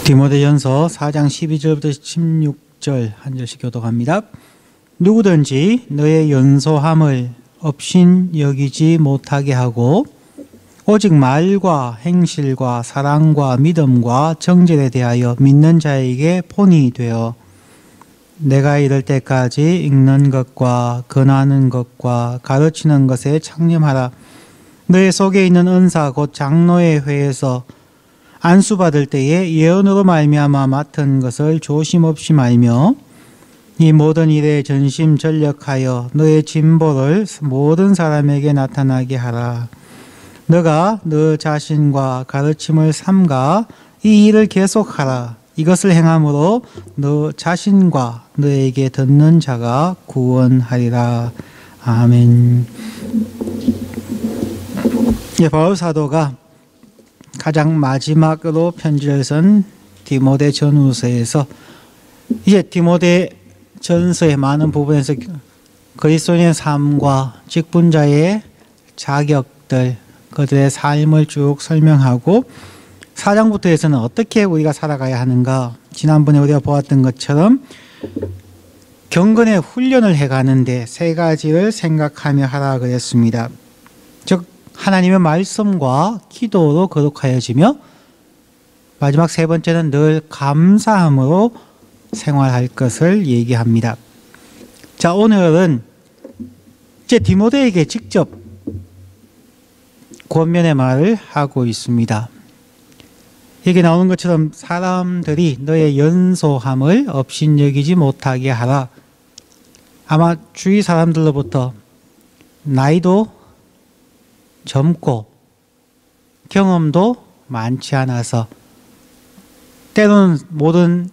디모데전서 4장 12절부터 16절 한 절씩 교독합니다. 누구든지 너의 연소함을 업신 여기지 못하게 하고 오직 말과 행실과 사랑과 믿음과 정죄에 대하여 믿는 자에게 본이 되어 내가 이를 때까지 읽는 것과 권하는 것과 가르치는 것에 창념하라. 너의 속에 있는 은사 곧 장로의 회에서 안수받을 때에 예언으로 말미암아 맡은 것을 조심 없이 말며 이 모든 일에 전심전력하여 너의 진보를 모든 사람에게 나타나게 하라. 너가 너 자신과 가르침을 삼가 이 일을 계속하라. 이것을 행함으로 너 자신과 너에게 듣는 자가 구원하리라. 아멘. 바울 사도가 가장 마지막으로 편지를 쓴 디모데 전후서에서 이제 디모데 전서의 많은 부분에서 그리스도인의 삶과 직분자의 자격들, 그들의 삶을 쭉 설명하고 4장부터에서는 어떻게 우리가 살아가야 하는가, 지난번에 우리가 보았던 것처럼 경건의 훈련을 해가는데 세 가지를 생각하며 하라 그랬습니다. 즉 하나님의 말씀과 기도로 거룩하여지며 마지막 세 번째는 늘 감사함으로 생활할 것을 얘기합니다. 자, 오늘은 이제 디모데에게 직접 권면의 말을 하고 있습니다. 여기 나오는 것처럼 사람들이 너의 연소함을 업신여기지 못하게 하라. 아마 주위 사람들로부터 나이도 젊고 경험도 많지 않아서 때로는 모든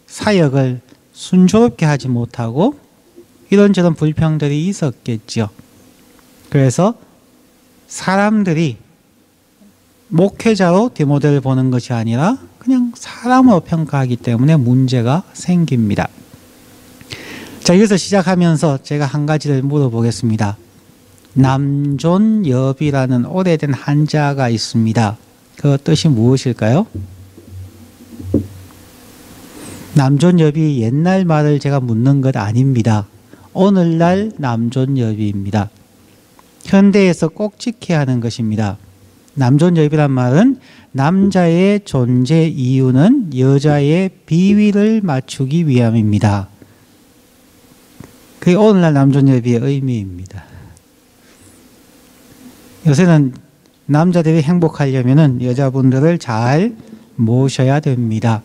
사역을 순조롭게 하지 못하고 이런저런 불평들이 있었겠죠. 그래서 사람들이 목회자로 디모데를 보는 것이 아니라 그냥 사람으로 평가하기 때문에 문제가 생깁니다. 자, 여기서 시작하면서 제가 한 가지를 물어보겠습니다. 남존여비라는 오래된 한자가 있습니다. 그 뜻이 무엇일까요? 남존여비 옛날 말을 제가 묻는 것 아닙니다. 오늘날 남존여비입니다. 현대에서 꼭 지켜야 하는 것입니다. 남존여비란 말은 남자의 존재 이유는 여자의 비위를 맞추기 위함입니다. 그게 오늘날 남존여비의 의미입니다. 요새는 남자들이 행복하려면 여자분들을 잘 모셔야 됩니다.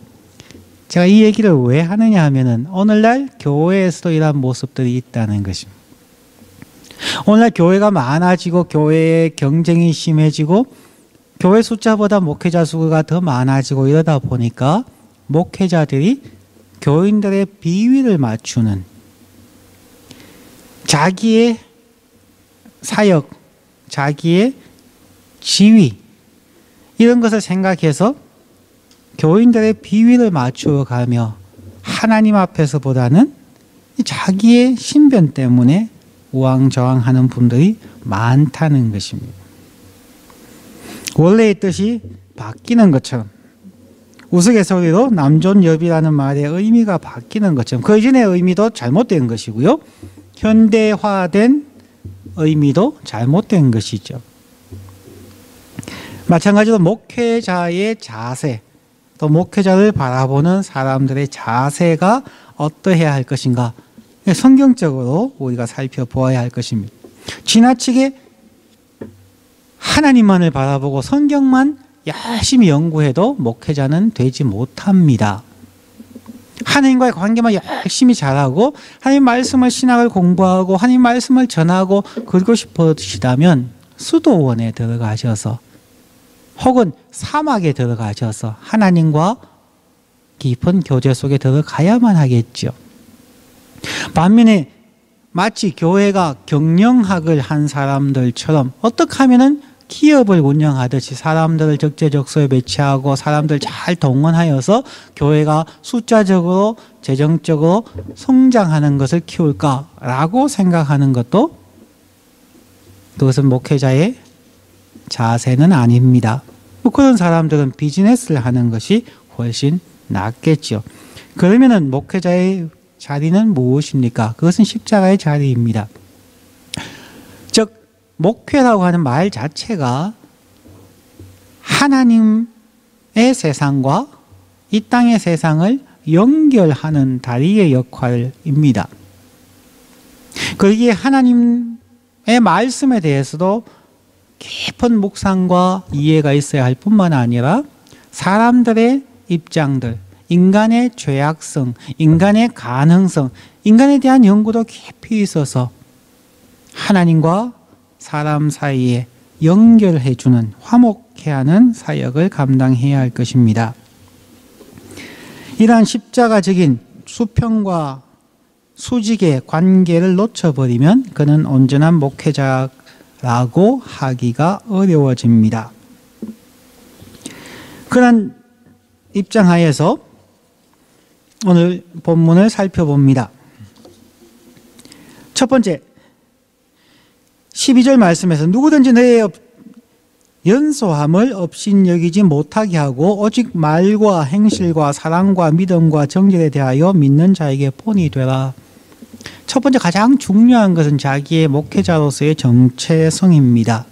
제가 이 얘기를 왜 하느냐 하면은 오늘날 교회에서도 이런 모습들이 있다는 것입니다. 오늘날 교회가 많아지고 교회의 경쟁이 심해지고 교회 숫자보다 목회자 수가 더 많아지고 이러다 보니까 목회자들이 교인들의 비위를 맞추는 자기의 사역, 자기의 지위 이런 것을 생각해서 교인들의 비위를 맞추어 가며 하나님 앞에서보다는 자기의 신변 때문에 우왕좌왕하는 분들이 많다는 것입니다. 원래의 뜻이 바뀌는 것처럼 우스갯소리로 남존여비라는 말의 의미가 바뀌는 것처럼 그 이전의 의미도 잘못된 것이고요. 현대화된 의미도 잘못된 것이죠. 마찬가지로 목회자의 자세, 또 목회자를 바라보는 사람들의 자세가 어떠해야 할 것인가, 성경적으로 우리가 살펴보아야 할 것입니다. 지나치게 하나님만을 바라보고 성경만 열심히 연구해도 목회자는 되지 못합니다. 하나님과의 관계만 열심히 잘하고 하나님 말씀을 신학을 공부하고 하나님 말씀을 전하고 그러고 싶으시다면 수도원에 들어가셔서 혹은 사막에 들어가셔서 하나님과 깊은 교제 속에 들어가야만 하겠죠. 반면에 마치 교회가 경영학을 한 사람들처럼 어떻게 하면은 기업을 운영하듯이 사람들을 적재적소에 배치하고 사람들 잘 동원하여서 교회가 숫자적으로 재정적으로 성장하는 것을 키울까라고 생각하는 것도 그것은 목회자의 자세는 아닙니다. 그런 사람들은 비즈니스를 하는 것이 훨씬 낫겠죠. 그러면은 목회자의 자리는 무엇입니까? 그것은 십자가의 자리입니다. 즉 목회라고 하는 말 자체가 하나님의 세상과 이 땅의 세상을 연결하는 다리의 역할입니다. 거기에 하나님의 말씀에 대해서도 깊은 묵상과 이해가 있어야 할 뿐만 아니라 사람들의 입장들, 인간의 죄악성, 인간의 가능성, 인간에 대한 연구도 깊이 있어서 하나님과 사람 사이에 연결해주는, 화목해하는 사역을 감당해야 할 것입니다. 이러한 십자가적인 수평과 수직의 관계를 놓쳐버리면 그는 온전한 목회자라고 하기가 어려워집니다. 그런 입장하에서 오늘 본문을 살펴봅니다. 첫 번째, 12절 말씀에서 누구든지 너의 연소함을 업신여기지 못하게 하고 오직 말과 행실과 사랑과 믿음과 정결에 대하여 믿는 자에게 본이 되라. 첫 번째 가장 중요한 것은 자기의 목회자로서의 정체성입니다.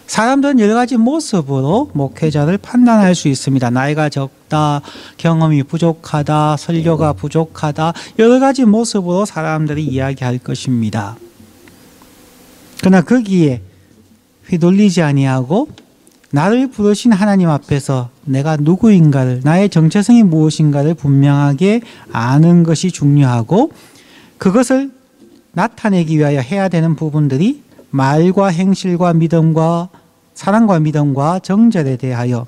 사람들은 여러 가지 모습으로 목회자를 판단할 수 있습니다. 나이가 적다, 경험이 부족하다, 설교가 부족하다, 여러 가지 모습으로 사람들이 이야기할 것입니다. 그러나 거기에 휘둘리지 아니하고 나를 부르신 하나님 앞에서 내가 누구인가를, 나의 정체성이 무엇인가를 분명하게 아는 것이 중요하고, 그것을 나타내기 위하여 해야 되는 부분들이 말과 행실과 믿음과 사랑과 믿음과 정절에 대하여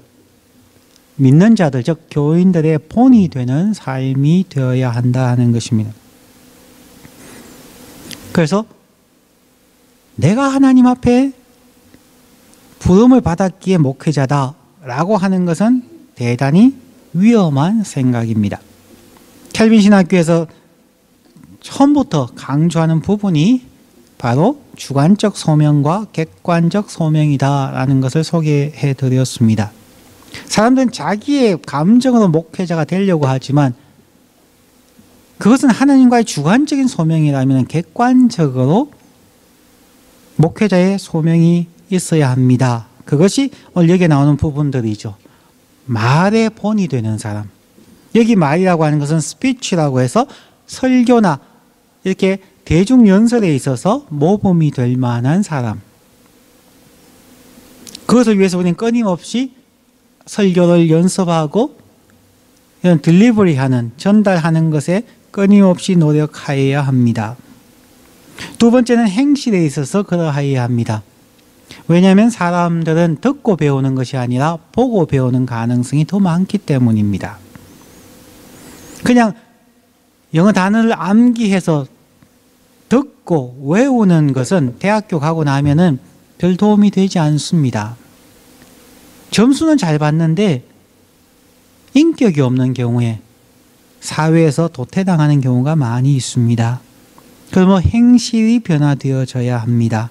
믿는 자들, 즉 교인들의 본이 되는 삶이 되어야 한다는 것입니다. 그래서 내가 하나님 앞에 부름을 받았기에 목회자다라고 하는 것은 대단히 위험한 생각입니다. 켈빈 신학교에서 처음부터 강조하는 부분이 바로 주관적 소명과 객관적 소명이다라는 것을 소개해 드렸습니다. 사람들은 자기의 감정으로 목회자가 되려고 하지만 그것은 하나님과의 주관적인 소명이라면 객관적으로 목회자의 소명이 있어야 합니다. 그것이 오늘 여기에 나오는 부분들이죠. 말의 본이 되는 사람. 여기 말이라고 하는 것은 스피치라고 해서 설교나 이렇게 대중연설에 있어서 모범이 될 만한 사람. 그것을 위해서 우리는 끊임없이 설교를 연습하고 이런 딜리버리하는, 전달하는 것에 끊임없이 노력하여야 합니다. 두 번째는 행실에 있어서 그러하여야 합니다. 왜냐하면 사람들은 듣고 배우는 것이 아니라 보고 배우는 가능성이 더 많기 때문입니다. 그냥 영어 단어를 암기해서 듣고 외우는 것은 대학교 가고 나면은 별 도움이 되지 않습니다. 점수는 잘 받는데 인격이 없는 경우에 사회에서 도태당하는 경우가 많이 있습니다. 그러면 행실이 변화되어져야 합니다.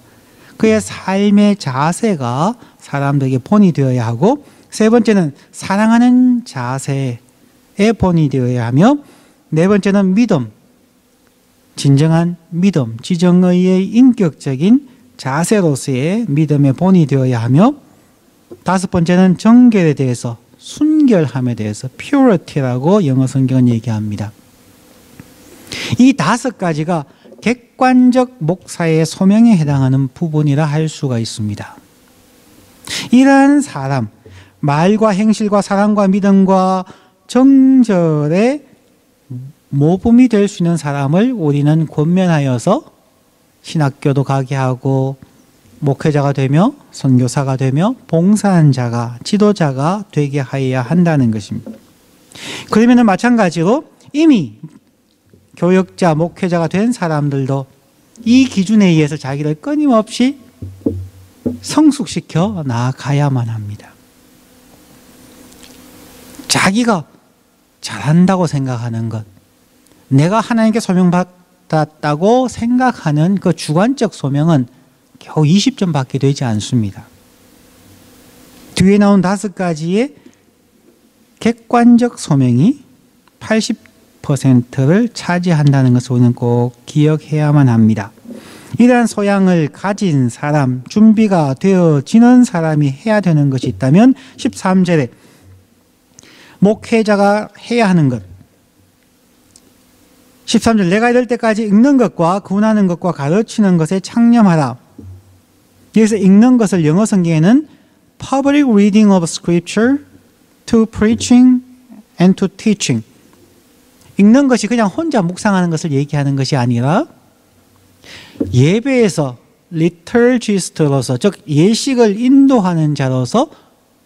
그의 삶의 자세가 사람들에게 본이 되어야 하고, 세 번째는 사랑하는 자세에 본이 되어야 하며, 네 번째는 믿음, 진정한 믿음, 지정의의 인격적인 자세로서의 믿음의 본이 되어야 하며, 다섯 번째는 정결에 대해서, 순결함에 대해서 purity라고 영어 성경은 얘기합니다. 이 다섯 가지가 객관적 목사의 소명에 해당하는 부분이라 할 수가 있습니다. 이러한 사람, 말과 행실과 사랑과 믿음과 정절의 모범이 될 수 있는 사람을 우리는 권면하여서 신학교도 가게 하고 목회자가 되며 선교사가 되며 봉사한 자가, 지도자가 되게 하여야 한다는 것입니다. 그러면 마찬가지로 이미 교역자, 목회자가 된 사람들도 이 기준에 의해서 자기를 끊임없이 성숙시켜 나아가야만 합니다. 자기가 잘한다고 생각하는 것, 내가 하나님께 소명받았다고 생각하는 그 주관적 소명은 겨우 20점 밖에 되지 않습니다. 뒤에 나온 다섯 가지의 객관적 소명이 80%를 차지한다는 것을 우리는 꼭 기억해야만 합니다. 이러한 소양을 가진 사람, 준비가 되어지는 사람이 해야 되는 것이 있다면 13절에 목회자가 해야 하는 것, 13절 내가 이럴 때까지 읽는 것과 구원하는 것과 가르치는 것에 창념하라. 여기서 읽는 것을 영어 성경에는 public reading of scripture to preaching and to teaching. 읽는 것이 그냥 혼자 묵상하는 것을 얘기하는 것이 아니라 예배에서 liturgist로서, 즉 예식을 인도하는 자로서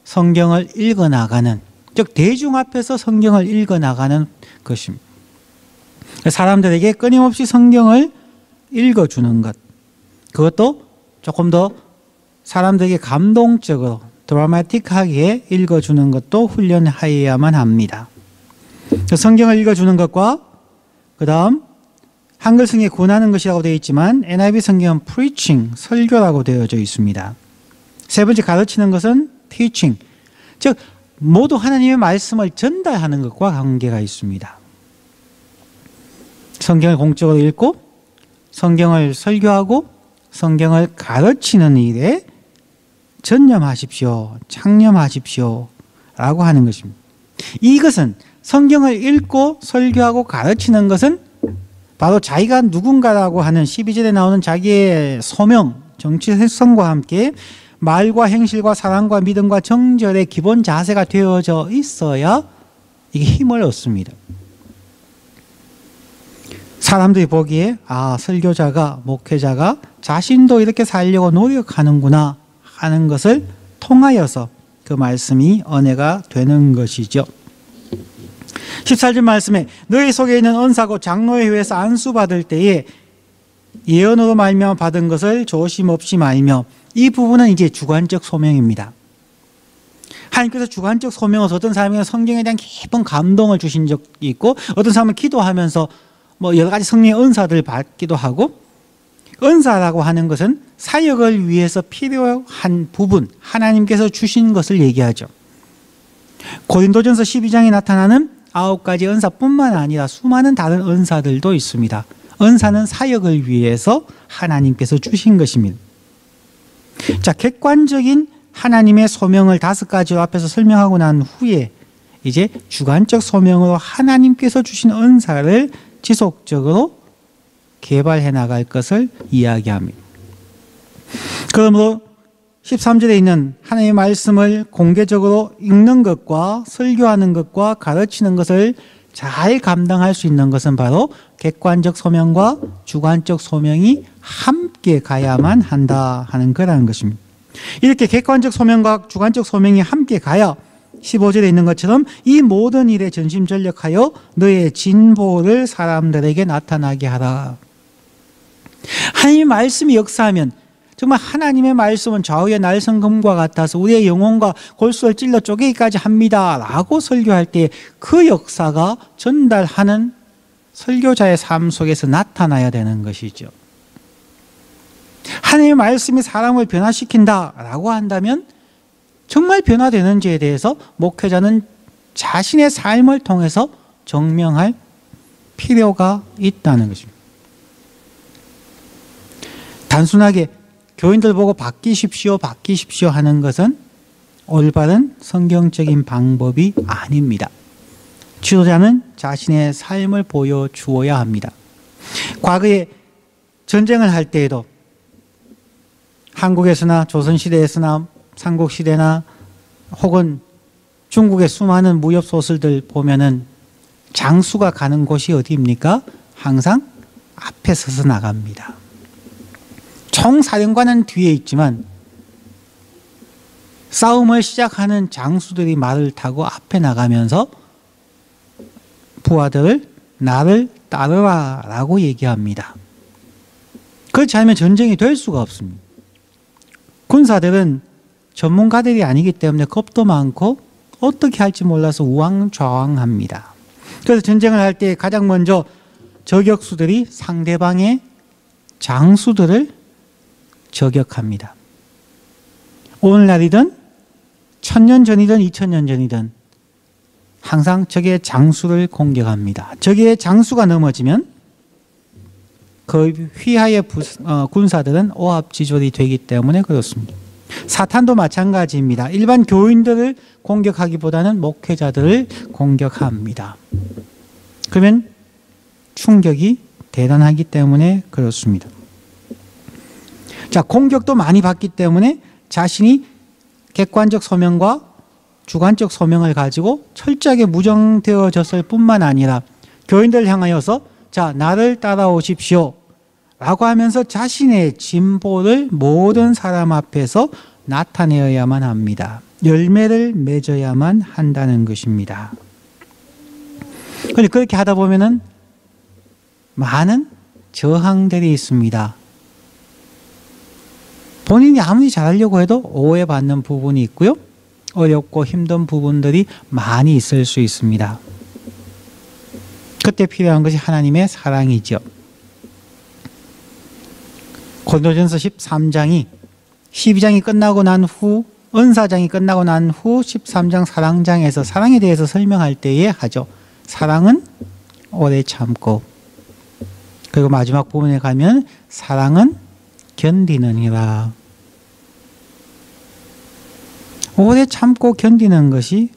성경을 읽어나가는, 즉 대중 앞에서 성경을 읽어나가는 것입니다. 사람들에게 끊임없이 성경을 읽어주는 것, 그것도 조금 더 사람들에게 감동적으로 드라마틱하게 읽어주는 것도 훈련하여야만 합니다. 성경을 읽어주는 것과 그 다음 한글 성경에 권하는 것이라고 되어 있지만 NIV 성경은 preaching, 설교라고 되어져 있습니다. 세 번째 가르치는 것은 teaching, 즉 모두 하나님의 말씀을 전달하는 것과 관계가 있습니다. 성경을 공적으로 읽고 성경을 설교하고 성경을 가르치는 일에 전념하십시오, 창념하십시오 라고 하는 것입니다. 이것은 성경을 읽고 설교하고 가르치는 것은 바로 자기가 누군가라고 하는 12절에 나오는 자기의 소명, 정체성과 함께 말과 행실과 사랑과 믿음과 정절의 기본 자세가 되어져 있어야 이게 힘을 얻습니다. 사람들이 보기에 설교자가, 목회자가 자신도 이렇게 살려고 노력하는구나 하는 것을 통하여서 그 말씀이 은혜가 되는 것이죠. 14절 말씀에 너희 속에 있는 은사고 장로의 회에서 안수받을 때에 예언으로 말미암아 받은 것을 조심 없이 말며, 이 부분은 이제 주관적 소명입니다. 하나님께서 주관적 소명을 어떤 사람에게 성경에 대한 깊은 감동을 주신 적이 있고, 어떤 사람은 기도하면서 여러 가지 성령의 은사들을 받기도 하고, 은사라고 하는 것은 사역을 위해서 필요한 부분, 하나님께서 주신 것을 얘기하죠. 고린도전서 12장에 나타나는 9가지 은사뿐만 아니라 수많은 다른 은사들도 있습니다. 은사는 사역을 위해서 하나님께서 주신 것입니다. 자, 객관적인 하나님의 소명을 5가지로 앞에서 설명하고 난 후에 이제 주관적 소명으로 하나님께서 주신 은사를 지속적으로 개발해 나갈 것을 이야기합니다. 그러므로 13절에 있는 하나님의 말씀을 공개적으로 읽는 것과 설교하는 것과 가르치는 것을 잘 감당할 수 있는 것은 바로 객관적 소명과 주관적 소명이 함께 가야만 한다 하는 거라는 것입니다. 이렇게 객관적 소명과 주관적 소명이 함께 가야 15절에 있는 것처럼 이 모든 일에 전심전력하여 너의 진보를 사람들에게 나타나게 하라. 하나님의 말씀이 역사하면 정말 하나님의 말씀은 좌우의 날성금과 같아서 우리의 영혼과 골수를 찔러 쪼개기까지 합니다 라고 설교할 때 그 역사가 전달하는 설교자의 삶 속에서 나타나야 되는 것이죠. 하나님의 말씀이 사람을 변화시킨다 라고 한다면 정말 변화되는지에 대해서 목회자는 자신의 삶을 통해서 증명할 필요가 있다는 것입니다. 단순하게 교인들 보고 바뀌십시오, 바뀌십시오 하는 것은 올바른 성경적인 방법이 아닙니다. 지도자는 자신의 삶을 보여주어야 합니다. 과거에 전쟁을 할 때에도 한국에서나 조선시대에서나 삼국시대나 혹은 중국의 수많은 무협 소설들 보면은 장수가 가는 곳이 어디입니까? 항상 앞에 서서 나갑니다. 총사령관은 뒤에 있지만 싸움을 시작하는 장수들이 말을 타고 앞에 나가면서 부하들을 나를 따르라 라고 얘기합니다. 그렇지 않으면 전쟁이 될 수가 없습니다. 군사들은 전문가들이 아니기 때문에 겁도 많고 어떻게 할지 몰라서 우왕좌왕합니다. 그래서 전쟁을 할 때 가장 먼저 저격수들이 상대방의 장수들을 저격합니다. 오늘날이든 1000년 전이든 2000년 전이든 항상 적의 장수를 공격합니다. 적의 장수가 넘어지면 그 휘하의 군사들은 오합지졸이 되기 때문에 그렇습니다. 사탄도 마찬가지입니다. 일반 교인들을 공격하기보다는 목회자들을 공격합니다. 그러면 충격이 대단하기 때문에 그렇습니다. 자, 공격도 많이 받기 때문에 자신이 객관적 소명과 주관적 소명을 가지고 철저하게 무정되어졌을 뿐만 아니라 교인들을 향하여서 자, 나를 따라오십시오 라고 하면서 자신의 진보를 모든 사람 앞에서 나타내어야만 합니다. 열매를 맺어야만 한다는 것입니다. 그런데 그렇게 하다 보면은 많은 저항들이 있습니다. 본인이 아무리 잘하려고 해도 오해받는 부분이 있고요. 어렵고 힘든 부분들이 많이 있을 수 있습니다. 그때 필요한 것이 하나님의 사랑이죠. 고린도전서 13장이 12장이 끝나고 난 후 은사장이 끝나고 난 후 13장 사랑장에서 사랑에 대해서 설명할 때에 하죠. 사랑은 오래 참고 그리고 마지막 부분에 가면 사랑은 견디느니라. 오래 참고 견디는 것이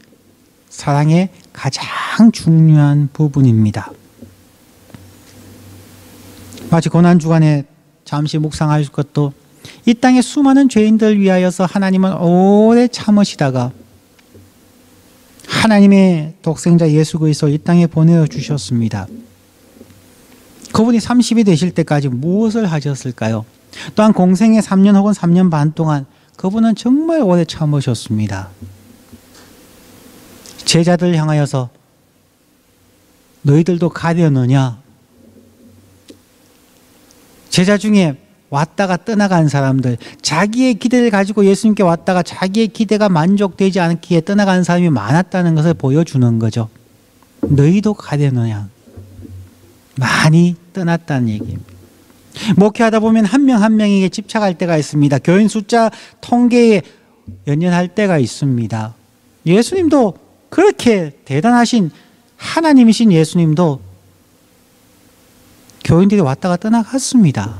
사랑의 가장 중요한 부분입니다. 마치 고난주간에 잠시 묵상할 것도 이 땅의 수많은 죄인들 위하여서 하나님은 오래 참으시다가 하나님의 독생자 예수 그리스도를 이 땅에 보내주셨습니다. 그분이 30이 되실 때까지 무엇을 하셨을까요? 또한 공생의 3년 혹은 3년 반 동안 그분은 정말 오래 참으셨습니다. 제자들 향하여서 너희들도 가려느냐? 제자 중에 왔다가 떠나간 사람들, 자기의 기대를 가지고 예수님께 왔다가 자기의 기대가 만족되지 않기에 떠나간 사람이 많았다는 것을 보여주는 거죠. 너희도 가려느냐? 많이 떠났다는 얘기입니다. 목회하다 보면 한 명 한 명에게 집착할 때가 있습니다. 교인 숫자 통계에 연연할 때가 있습니다. 예수님도 그렇게 대단하신 하나님이신 예수님도 교인들이 왔다가 떠나갔습니다.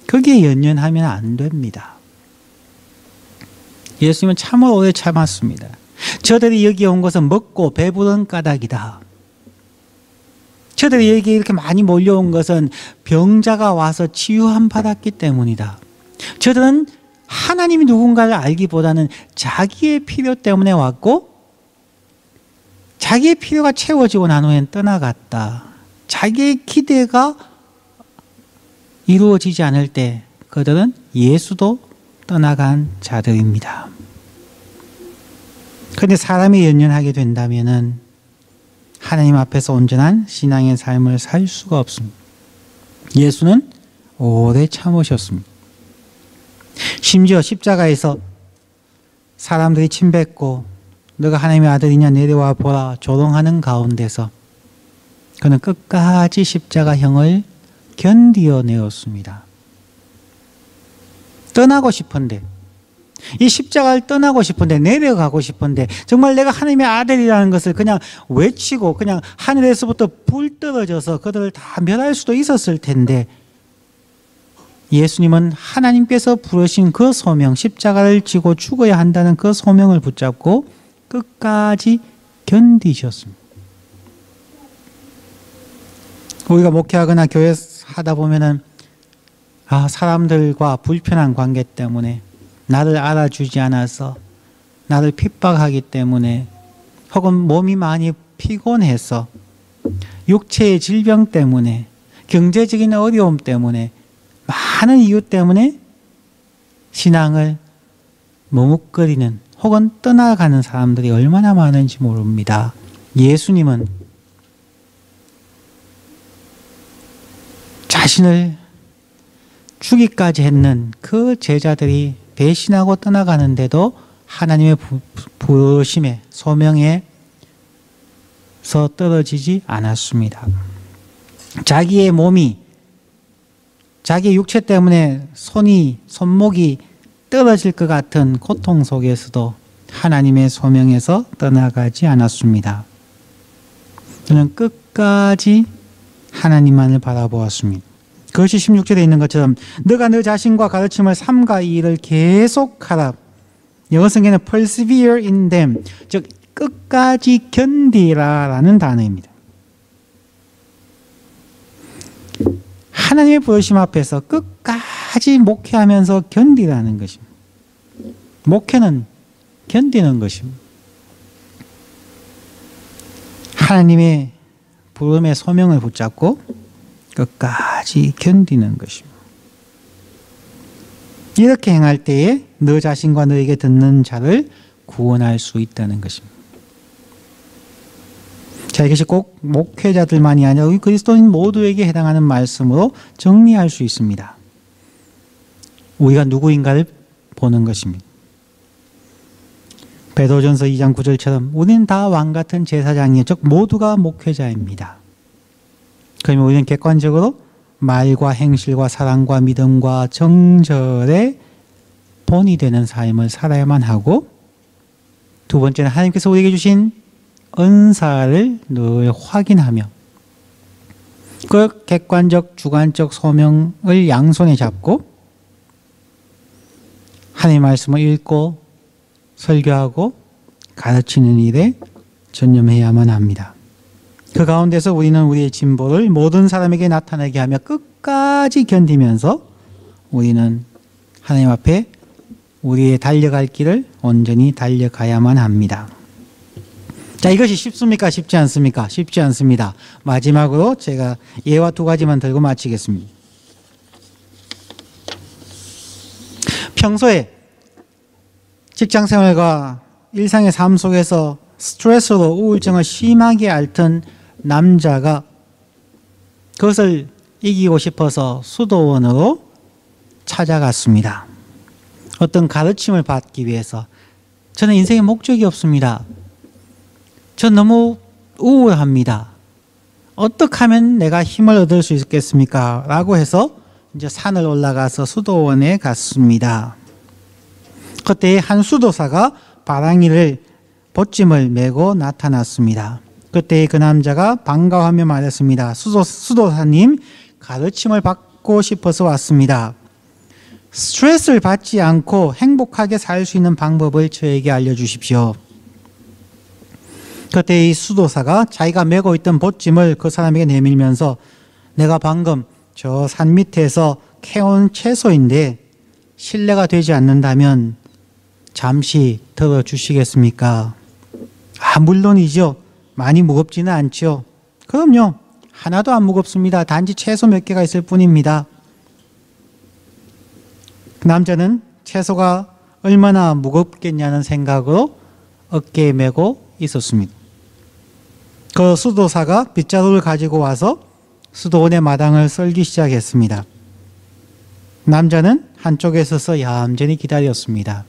거기에 연연하면 안 됩니다. 예수님은 참으로 오래 참았습니다. 저들이 여기 온 것은 먹고 배부른 까닭이다. 저들이 여기 이렇게 많이 몰려온 것은 병자가 와서 치유함 받았기 때문이다. 저들은 하나님이 누군가를 알기보다는 자기의 필요 때문에 왔고 자기의 필요가 채워지고 난 후엔 떠나갔다. 자기의 기대가 이루어지지 않을 때 그들은 예수도 떠나간 자들입니다. 그런데 사람이 연연하게 된다면은 하나님 앞에서 온전한 신앙의 삶을 살 수가 없습니다. 예수는 오래 참으셨습니다. 심지어 십자가에서 사람들이 침뱉고 너가 하나님의 아들이냐 내려와 보라 조롱하는 가운데서 그는 끝까지 십자가형을 견디어내었습니다. 떠나고 싶은데 이 십자가를 떠나고 싶은데 내려가고 싶은데 정말 내가 하나님의 아들이라는 것을 그냥 외치고 그냥 하늘에서부터 불 떨어져서 그들을 다 멸할 수도 있었을 텐데 예수님은 하나님께서 부르신 그 소명 십자가를 지고 죽어야 한다는 그 소명을 붙잡고 끝까지 견디셨습니다. 우리가 목회하거나 교회 하다 보면은 사람들과 불편한 관계 때문에 나를 알아주지 않아서 나를 핍박하기 때문에 혹은 몸이 많이 피곤해서 육체의 질병 때문에 경제적인 어려움 때문에 많은 이유 때문에 신앙을 머뭇거리는 혹은 떠나가는 사람들이 얼마나 많은지 모릅니다. 예수님은 자신을 주기까지 했는 그 제자들이 배신하고 떠나가는데도 하나님의 부르심에 소명에서 떨어지지 않았습니다. 자기의 몸이 자기의 육체 때문에 손목이 떨어질 것 같은 고통 속에서도 하나님의 소명에서 떠나가지 않았습니다. 저는 끝까지 하나님만을 바라보았습니다. 그것이 16절에 있는 것처럼 너가 너 자신과 가르침을 삼가 이 일을 계속하라. 영어 성경에는 persevere in them, 즉 끝까지 견디라라는 단어입니다. 하나님의 부르심 앞에서 끝까지 목회하면서 견디라는 것입니다. 목회는 견디는 것입니다. 하나님의 부름의 소명을 붙잡고 끝까지 견디는 것입니다. 이렇게 행할 때에 너 자신과 너에게 듣는 자를 구원할 수 있다는 것입니다. 자, 이것이 꼭 목회자들만이 아니라 우리 그리스도인 모두에게 해당하는 말씀으로 정리할 수 있습니다. 우리가 누구인가를 보는 것입니다. 베드로전서 2장 9절처럼 우리는 다 왕같은 제사장이요 즉 모두가 목회자입니다. 그러면 우리는 객관적으로 말과 행실과 사랑과 믿음과 정절의 본이 되는 삶을 살아야만 하고, 두 번째는 하나님께서 우리에게 주신 은사를 늘 확인하며 그 객관적 주관적 소명을 양손에 잡고 하나님의 말씀을 읽고 설교하고 가르치는 일에 전념해야만 합니다. 그 가운데서 우리는 우리의 진보를 모든 사람에게 나타나게 하며 끝까지 견디면서 우리는 하나님 앞에 우리의 달려갈 길을 온전히 달려가야만 합니다. 자, 이것이 쉽습니까? 쉽지 않습니까? 쉽지 않습니다. 마지막으로 제가 예와 두 가지만 들고 마치겠습니다. 평소에 직장생활과 일상의 삶 속에서 스트레스로 우울증을 심하게 앓던 남자가 그것을 이기고 싶어서 수도원으로 찾아갔습니다. 어떤 가르침을 받기 위해서. 저는 인생에 목적이 없습니다. 전 너무 우울합니다. 어떻게 하면 내가 힘을 얻을 수 있겠습니까? 라고 해서 이제 산을 올라가서 수도원에 갔습니다. 그때 한 수도사가 바랑이를 보찜을 메고 나타났습니다. 그때 그 남자가 반가워하며 말했습니다. 수도사님, 가르침을 받고 싶어서 왔습니다. 스트레스를 받지 않고 행복하게 살 수 있는 방법을 저에게 알려주십시오. 그때 이 수도사가 자기가 메고 있던 보찜을 그 사람에게 내밀면서 내가 방금 저 산 밑에서 캐온 채소인데 실례가 되지 않는다면 잠시 들어주시겠습니까? 물론이죠. 많이 무겁지는 않죠. 그럼요. 하나도 안 무겁습니다. 단지 채소 몇 개가 있을 뿐입니다. 그 남자는 채소가 얼마나 무겁겠냐는 생각으로 어깨에 메고 있었습니다. 그 수도사가 빗자루를 가지고 와서 수도원의 마당을 썰기 시작했습니다. 남자는 한쪽에 서서 얌전히 기다렸습니다.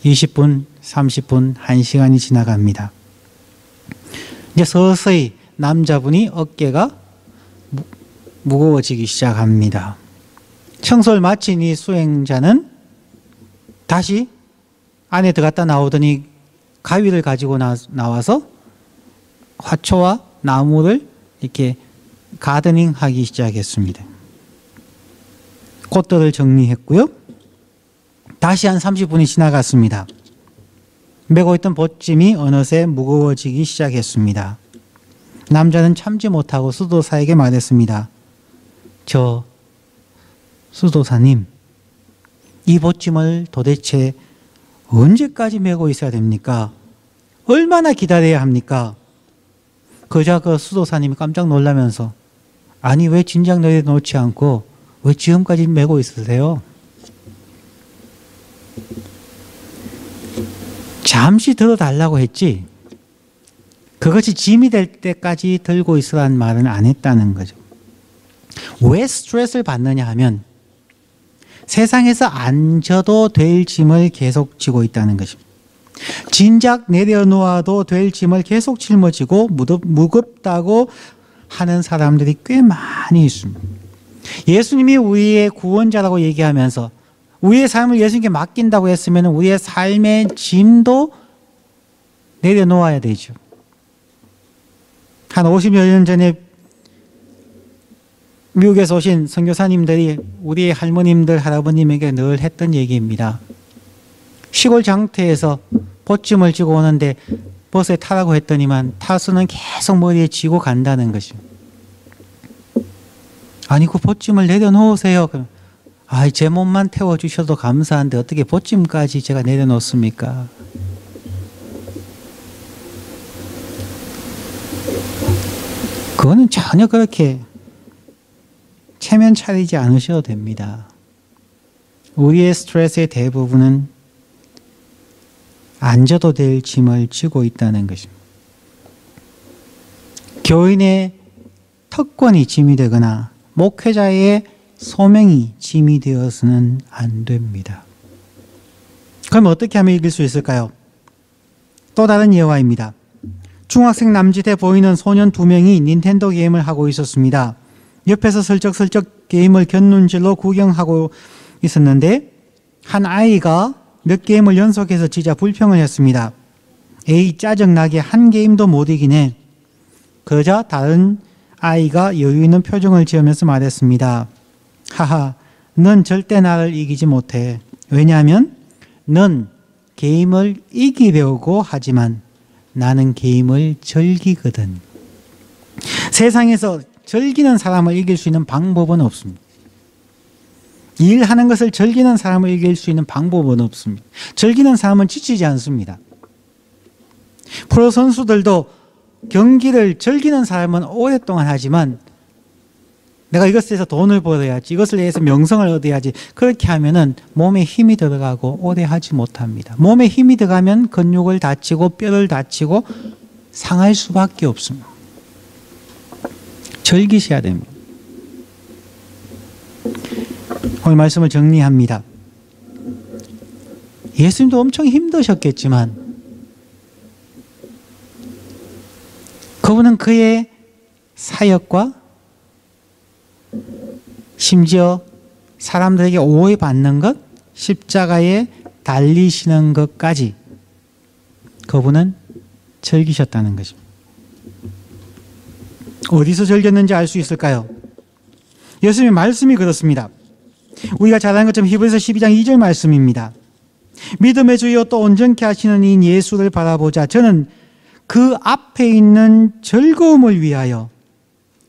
20분, 30분, 1시간이 지나갑니다. 이제 서서히 남자분이 어깨가 무거워지기 시작합니다. 청소를 마친 이 수행자는 다시 안에 들어갔다 나오더니 가위를 가지고 나와서 화초와 나무를 이렇게 가드닝 하기 시작했습니다. 꽃들을 정리했고요. 다시 한 30분이 지나갔습니다. 메고 있던 보찜이 어느새 무거워지기 시작했습니다. 남자는 참지 못하고 수도사에게 말했습니다. 저 수도사님, 이 보찜을 도대체 언제까지 메고 있어야 됩니까? 얼마나 기다려야 합니까? 그자 그 수도사님이 깜짝 놀라면서 아니 왜 진작 내려놓지 않고 왜 지금까지 메고 있으세요? 잠시 들어달라고 했지 그것이 짐이 될 때까지 들고 있으라는 말은 안 했다는 거죠. 왜 스트레스를 받느냐 하면 세상에서 안 져도 될 짐을 계속 지고 있다는 것입니다. 진작 내려놓아도 될 짐을 계속 짊어지고 무겁다고 하는 사람들이 꽤 많이 있습니다. 예수님이 우리의 구원자라고 얘기하면서 우리의 삶을 예수님께 맡긴다고 했으면 우리의 삶의 짐도 내려놓아야 되죠. 한 50여 년 전에 미국에서 오신 선교사님들이 우리 할머님들, 할아버님에게 늘 했던 얘기입니다. 시골 장터에서 보찜을 지고 오는데 버스에 타라고 했더니만 타수는 계속 머리에 쥐고 간다는 것이죠. 아니 그 보찜을 내려놓으세요. 제 몸만 태워주셔도 감사한데 어떻게 보찜까지 제가 내려놓습니까? 그거는 전혀 그렇게 체면 차리지 않으셔도 됩니다. 우리의 스트레스의 대부분은 안 져도 될 짐을 지고 있다는 것입니다. 교인의 특권이 짐이 되거나 목회자의 소명이 짐이 되어서는 안 됩니다. 그럼 어떻게 하면 이길 수 있을까요? 또 다른 예화입니다. 중학생 남짓해 보이는 소년 2명이 닌텐도 게임을 하고 있었습니다. 옆에서 슬쩍슬쩍 게임을 곁눈질로 구경하고 있었는데 한 아이가 몇 게임을 연속해서 지자 불평을 했습니다. 에이 짜증나게 한 게임도 못 이기네. 그러자 다른 아이가 여유 있는 표정을 지으면서 말했습니다. 하하, 넌 절대 나를 이기지 못해. 왜냐하면 넌 게임을 이기려고 하지만 나는 게임을 즐기거든. 세상에서 즐기는 사람을 이길 수 있는 방법은 없습니다. 일하는 것을 즐기는 사람을 이길 수 있는 방법은 없습니다. 즐기는 사람은 지치지 않습니다. 프로 선수들도 경기를 즐기는 사람은 오랫동안 하지만 내가 이것에서 돈을 벌어야지, 이것을 위해서 명성을 얻어야지, 그렇게 하면은 몸에 힘이 들어가고 오래 하지 못합니다. 몸에 힘이 들어가면 근육을 다치고 뼈를 다치고 상할 수밖에 없습니다. 즐기셔야 됩니다. 오늘 말씀을 정리합니다. 예수님도 엄청 힘드셨겠지만 그분은 그의 사역과 심지어 사람들에게 오해받는 것, 십자가에 달리시는 것까지 그분은 즐기셨다는 것입니다. 어디서 즐겼는지 알 수 있을까요? 예수님의 말씀이 그렇습니다. 우리가 잘 아는 것처럼 히브리서 12장 2절 말씀입니다. 믿음의 주여 또 온전케 하시는 이 예수를 바라보자. 저는 그 앞에 있는 즐거움을 위하여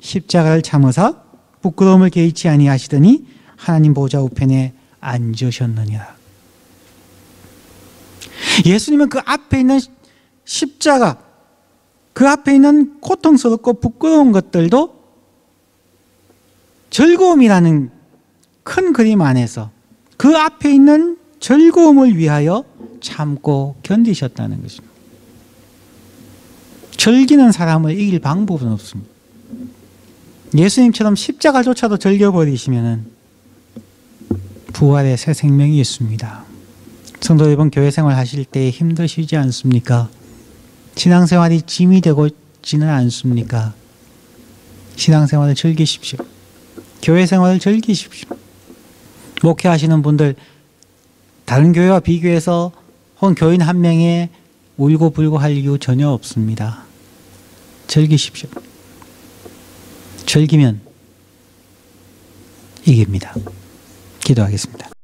십자가를 참으사 부끄러움을 개의치 아니하시더니 하나님 보좌 우편에 앉으셨느니라. 예수님은 그 앞에 있는 십자가, 그 앞에 있는 고통스럽고 부끄러운 것들도 즐거움이라는 큰 그림 안에서 그 앞에 있는 즐거움을 위하여 참고 견디셨다는 것입니다. 즐기는 사람을 이길 방법은 없습니다. 예수님처럼 십자가조차도 즐겨버리시면 부활의 새 생명이 있습니다. 성도 여러분, 교회 생활 하실 때 힘드시지 않습니까? 신앙생활이 짐이 되고지는 않습니까? 신앙생활을 즐기십시오. 교회 생활을 즐기십시오. 목회하시는 분들 다른 교회와 비교해서 혹은 교인 한 명에 울고불고 할 이유 전혀 없습니다. 즐기십시오. 즐기면 이깁니다. 기도하겠습니다.